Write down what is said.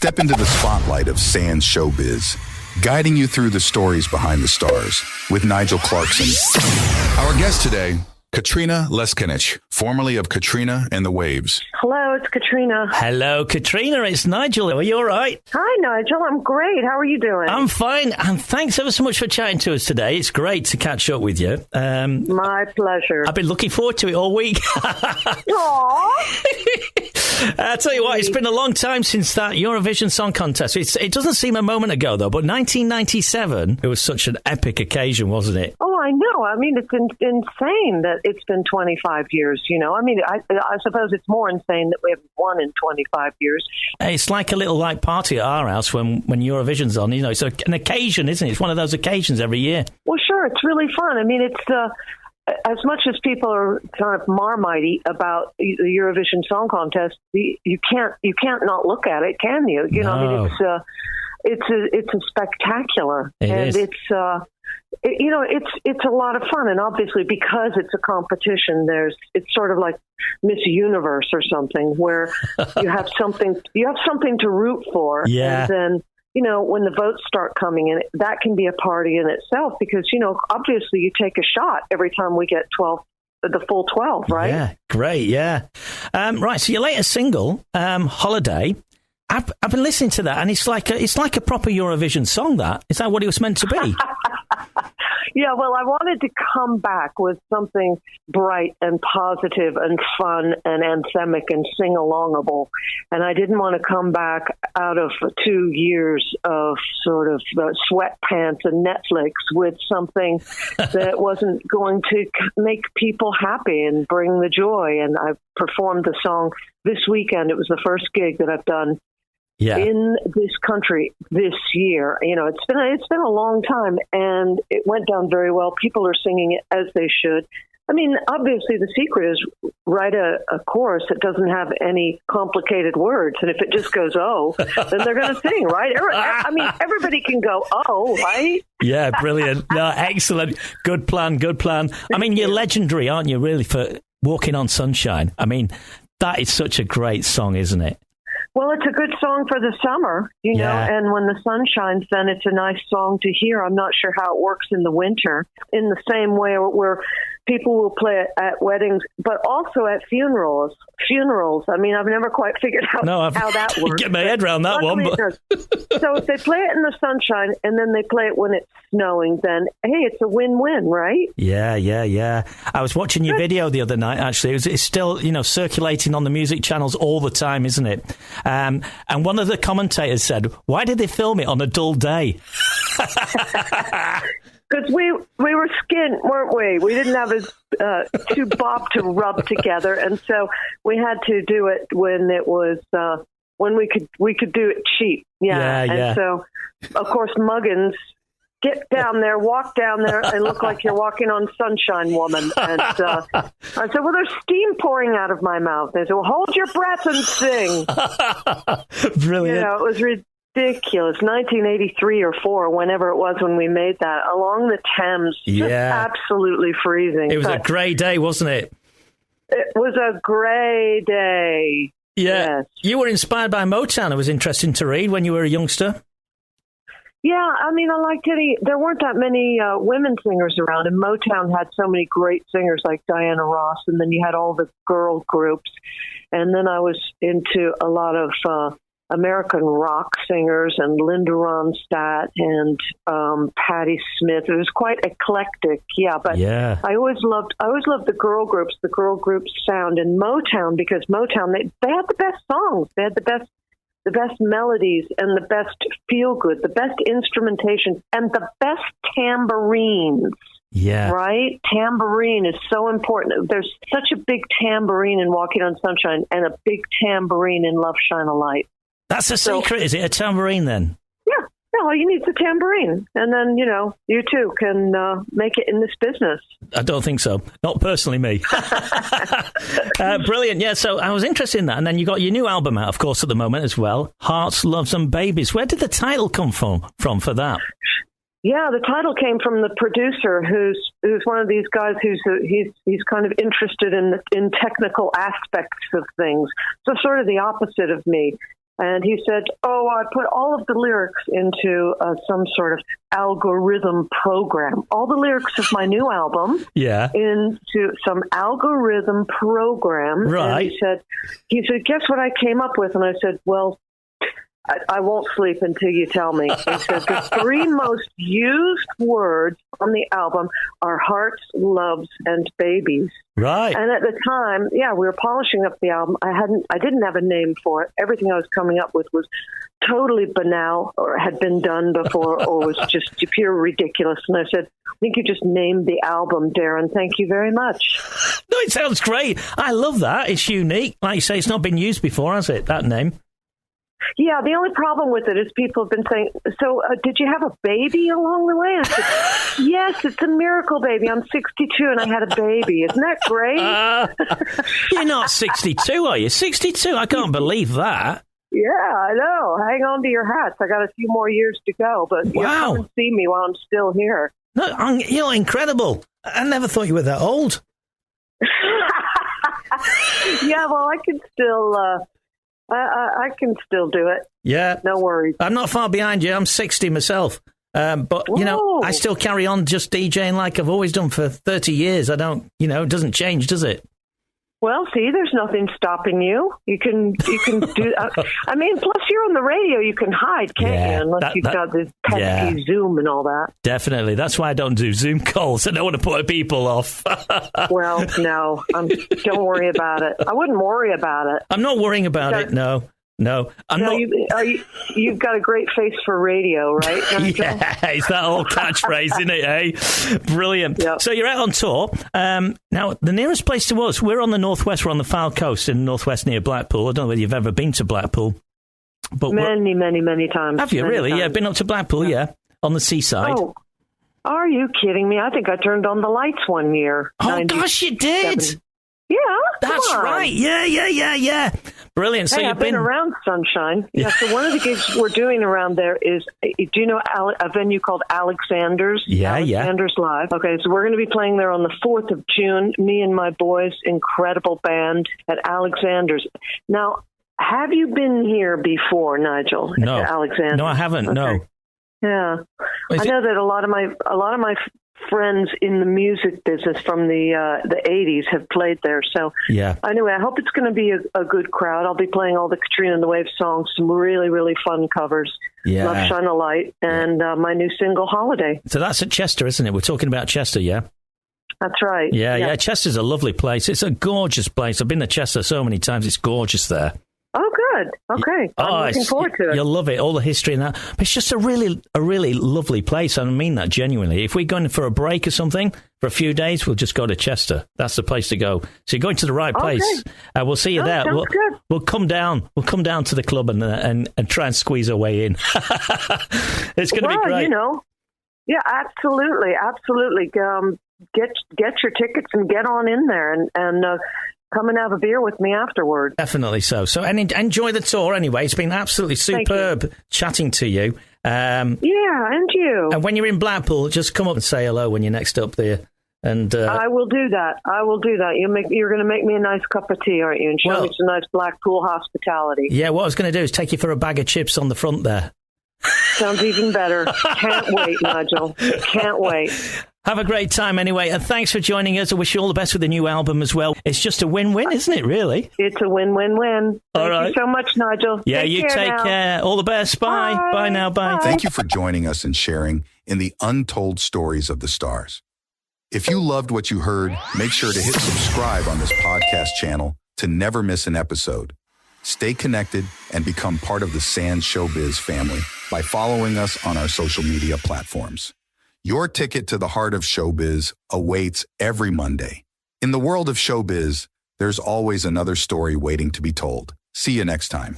Step into the spotlight of Sands Showbiz, guiding you through the stories behind the stars with Nigel Clarkson. Our guest today, Katrina Leskanich, formerly of Katrina and the Waves. Hello, it's Katrina. Hello, Katrina. It's Nigel. Are you all right? Hi, Nigel. I'm great. How are you doing? I'm fine. And thanks ever so much for chatting to us today. It's great to catch up with you. My pleasure. I've been looking forward to it all week. Aww. I'll tell you what, it's been a long time since that Eurovision Song Contest. It doesn't seem a moment ago, though, but 1997, it was such an epic occasion, wasn't it? Oh, I know. I mean, it's insane that it's been 25 years, you know. I mean, I suppose it's more insane that we haven't won in 25 years. It's like a little party at our house when Eurovision's on, you know. It's an occasion, isn't it? It's one of those occasions every year. Well, sure. It's really fun. I mean, it's... as much as people are kind of marmitey about the Eurovision Song Contest, you can't not look at it, can you? You know, I mean, it's a spectacular, it's a lot of fun, and obviously because it's a competition, it's sort of like Miss Universe or something, where you have something to root for, yeah. And then, you know, when the votes start coming in, that can be a party in itself because, you know, obviously you take a shot every time we get the full 12, right? Yeah, great, yeah. Right, so your latest single, Holiday, I've been listening to that, and it's like a proper Eurovision song, that. Is that what it was meant to be? Yeah, well, I wanted to come back with something bright and positive and fun and anthemic and sing-alongable. And I didn't want to come back out of 2 years of sort of sweatpants and Netflix with something that wasn't going to make people happy and bring the joy. And I performed the song this weekend. It was the first gig that I've done in this country this year. You know, it's been a long time, and it went down very well. People are singing it as they should. I mean, obviously the secret is write a chorus that doesn't have any complicated words, and if it just goes oh, then they're going to sing, right? I mean, everybody can go oh, right? Yeah, brilliant. No, excellent. Good plan. I mean, you're legendary, aren't you, really, for Walking on Sunshine? I mean, that is such a great song, isn't it? Well, it's a good song for the summer, you know, and when the sun shines, then it's a nice song to hear. I'm not sure how it works in the winter, in the same way where people will play it at weddings, but also at funerals. I mean, I've never quite figured out how that works. Get my head around that one. But... So if they play it in the sunshine and then they play it when it's snowing, then, hey, it's a win-win, right? Yeah. I was watching your video the other night, actually. It's still, you know, circulating on the music channels all the time, isn't it? And one of the commentators said, why did they film it on a dull day? Because we were skint, weren't we? We didn't have two bob to rub together, and so we had to do it when it was when we could do it cheap. And so, of course, Muggins, get down there, walk down there, and look like you're walking on sunshine, woman. And I said, well, there's steam pouring out of my mouth. They said, well, hold your breath and sing. Brilliant. You know, it was ridiculous. 1983 or 4, whenever it was when we made that, along the Thames, just absolutely freezing. It was a grey day, wasn't it? It was a grey day. Yeah. Yes. You were inspired by Motown. It was interesting to read when you were a youngster. Yeah, I mean, there weren't that many women singers around, and Motown had so many great singers like Diana Ross, and then you had all the girl groups. And then I was into a lot of American rock singers and Linda Ronstadt and Patti Smith. It was quite eclectic, but I always loved the girl groups sound, and Motown, because Motown, they had the best songs, they had the best melodies and the best feel good, the best instrumentation, and the best tambourines. Yeah. Right? Tambourine is so important. There's such a big tambourine in Walking on Sunshine and a big tambourine in Love Shine a Light. That's the secret, is it? A tambourine then? Yeah. No, all you need is a tambourine. And then, you know, you too can make it in this business. I don't think so. Not personally me. Brilliant. Yeah, so I was interested in that. And then you got your new album out, of course, at the moment as well. Hearts, Loves and Babies. Where did the title come from for that? Yeah, the title came from the producer, who's one of these guys he's kind of interested in technical aspects of things. So sort of the opposite of me. And he said, I put all of the lyrics into some sort of algorithm program. All the lyrics of my new album into some algorithm program. Right. And he said, guess what I came up with? And I said, well, I won't sleep until you tell me. He said the 3 most used words on the album are hearts, loves, and babies. Right. And at the time, we were polishing up the album. I didn't have a name for it. Everything I was coming up with was totally banal or had been done before or was just pure ridiculous. And I said, I think you just named the album, Darren. Thank you very much. No, it sounds great. I love that. It's unique. Like you say, it's not been used before, has it, that name? Yeah, the only problem with it is people have been saying, so did you have a baby along the way? I said, yes, it's a miracle baby. I'm 62 and I had a baby. Isn't that great? You're not 62, are you? 62? I can't believe that. Yeah, I know. Hang on to your hats. I got a few more years to go, but come and see me while I'm still here. No, you're incredible. I never thought you were that old. Yeah, well, I can still... I can still do it. Yeah. No worries. I'm not far behind you. I'm 60 myself. But, I still carry on just DJing like I've always done for 30 years. I don't, it doesn't change, does it? Well, see, there's nothing stopping you. You can do. I mean, plus you're on the radio. You can hide, can't you? Unless you've got this pesky Zoom and all that. Definitely. That's why I don't do Zoom calls. I don't want to put people off. Well, no, don't worry about it. I wouldn't worry about it. I'm not worrying about it. No. I'm not. You've got a great face for radio, right? Yeah, it's that old catchphrase, isn't it, eh? Brilliant. Yep. So you're out on tour. Now, the nearest place to us, we're on the northwest, we're on the Fylde Coast in the northwest near Blackpool. I don't know whether you've ever been to Blackpool. But many times. Have you really? Times. Yeah, been up to Blackpool, on the seaside. Oh, are you kidding me? I think I turned on the lights one year. Oh, gosh, you did? Yeah, that's right. Yeah. Brilliant. So I've been around Sunshine. Yeah. So one of the gigs we're doing around there is, do you know a venue called Alexander's? Alexander's Live. Okay, so we're going to be playing there on the 4th of June. Me and my boys, incredible band at Alexander's. Now, have you been here before, Nigel? No, Alexander's? No, I haven't. Okay. No. Yeah, I know that a lot of my friends in the music business from the 80s have played there. So anyway, I hope it's going to be a good crowd. I'll be playing all the Katrina and the Waves songs, some really, really fun covers. Yeah. Love Shine a Light and my new single, Holiday. So that's at Chester, isn't it? We're talking about Chester, yeah? That's right. Yeah. Chester's a lovely place. It's a gorgeous place. I've been to Chester so many times. It's gorgeous there. Oh, good. Okay. I'm looking forward to it. You'll love it, all the history and that. But it's just a really lovely place. I mean that genuinely. If we're going for a break or something, for a few days, we'll just go to Chester. That's the place to go. So you're going to the right place. We'll see you there. We'll come down. We'll come down to the club and try and squeeze our way in. It's going to be great. Yeah, absolutely. Get your tickets and get on in there and come and have a beer with me afterward. Definitely so. So enjoy the tour anyway. It's been absolutely superb chatting to you. And you. And when you're in Blackpool, just come up and say hello when you're next up there. And I will do that. You're going to make me a nice cup of tea, aren't you? And show me some nice Blackpool hospitality. Yeah, what I was going to do is take you for a bag of chips on the front there. Sounds even better. Can't wait, Nigel. Can't wait. Have a great time anyway, and thanks for joining us. I wish you all the best with the new album as well. It's just a win-win, isn't it, really? It's a win-win-win. Thank you so much, Nigel. Yeah, you take care. All the best. Bye. Bye now. Bye. Thank you for joining us and sharing in the untold stories of the stars. If you loved what you heard, make sure to hit subscribe on this podcast channel to never miss an episode. Stay connected and become part of the Sands Showbiz family by following us on our social media platforms. Your ticket to the heart of showbiz awaits every Monday. In the world of showbiz, there's always another story waiting to be told. See you next time.